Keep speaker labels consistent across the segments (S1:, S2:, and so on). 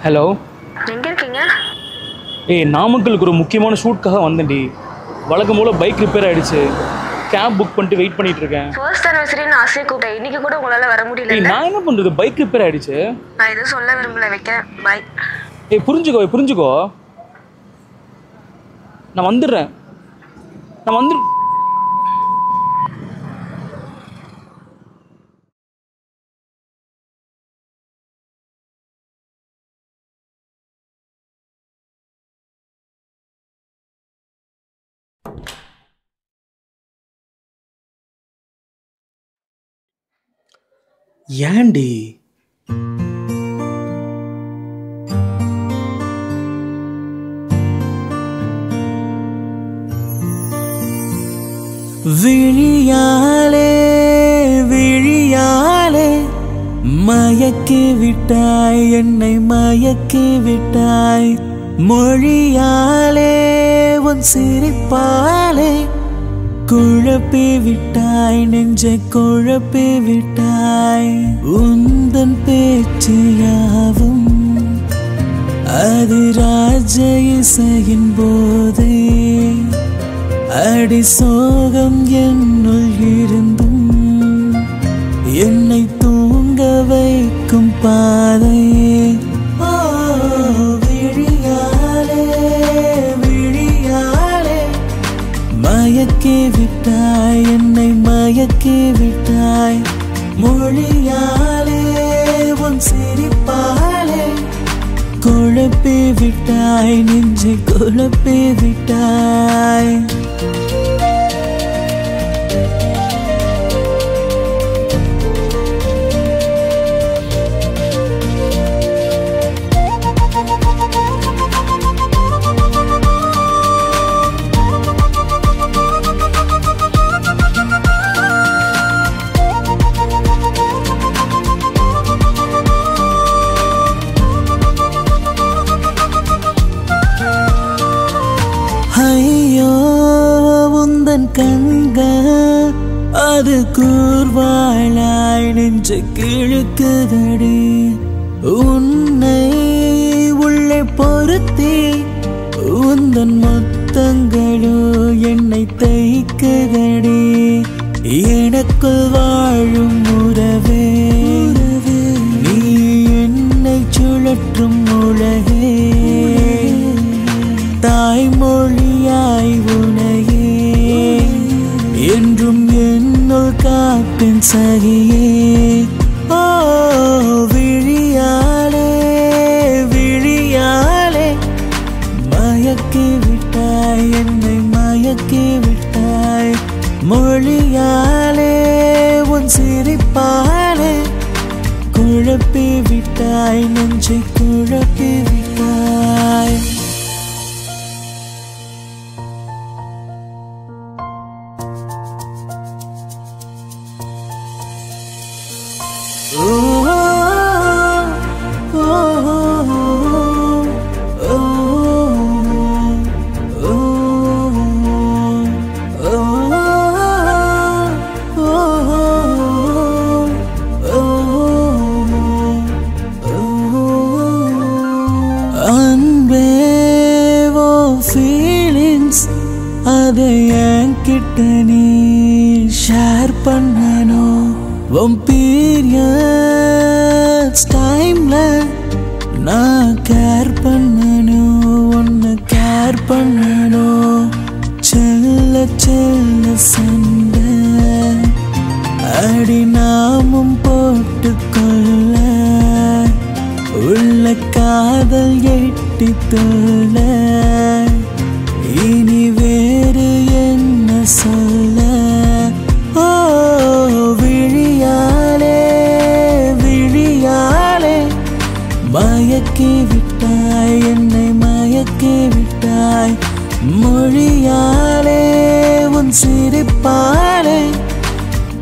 S1: Hello,
S2: எங்க இருக்கீங்க?
S1: நாமக்கலுக்கு ஒரு முக்கியமான ஷூட்காக வந்தேன்டி. வழக்கம் போல் பைக் ரிப்பேர் ஆகிடுச்சு. கேப் புக் பண்ணிட்டு வெயிட் பண்ணிட்டு இருக்கேன்.
S2: ஃபர்ஸ்ட் அனிவர்சரின்னு ஆசையை கூப்பிட்டேன். இன்னைக்கு கூட உங்களால் வர முடியல.
S1: நான் என்ன பண்ணுறது, பைக் ரிப்பேர் ஆகிடுச்சு.
S2: நான் எதுவும் சொல்ல விரும்பல, வைக்கிறேன். பாய்.
S1: புரிஞ்சுக்கோ. நான் வந்துடுறேன். ஏண்டி
S3: விழியாலே மயக்கி விட்டாய், என்னை மயக்கி விட்டாய். மொழியாலே உன் சிரிப்பாலே குழப்பி விட்டாய், நெஞ்சை குழப்பி விட்டாய். உந்தன் பேச்சு யாவும் அது ராஜ இசையின் போதே. அடி சோகம் என்னுள் இருந்தும் என்னை தூங்க வைக்கும் பாதை. விழியாலே மயக்கி விட்டாய், என்னை மயக்கி விட்டாய். மொழியாலே உன் சிரிப்பாலே குழப்பி விட்டாய், நெஞ்சை குழப்பி விட்டாய். ஐயோ உந்தன் கண்கள் அது கூர்வாளாய் நெஞ்சை கிழக்குதடி. உன்னை உள்ளே பொருத்தி உந்தன் மொத்தங்களோ என்னை தைக்குதடி. எனக்குள் வாழும் உறவே நீ என்னை சுழற்றும் உலகே. தாய்மொழியாய் உனையே என்றும் என்னுள் காப்பின் சகியே. ஓ விழியாலே மயக்கி விட்டாய், என்னை மயக்கி விட்டாய். மொழியாலே உன் சிரிப்பாலே குழப்பி விட்டாய், நெஞ்சை குழப்பி விட்டாய். அதை என்கிட்ட நீ ஷேர் பண்ணணும். உன் பீரியட்ஸ் டைம்ல நான் கேர் பண்ணணும், உன்னை கேர் பண்ணணும். செல்ல சண்டை அடி நாமும் போட்டுக்கொள்ள உள்ள காதல் எட்டி தோல. இனி வேறு என்ன சொல்ல? ஓ விழியாலே மயக்கி விட்டாய், என்னை மயக்கி விட்டாய். மொழியாலே உன் சிரிப்பாலே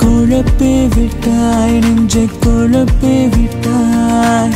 S3: குழப்பி விட்டாய், நெஞ்சை குழப்பி விட்டாய்.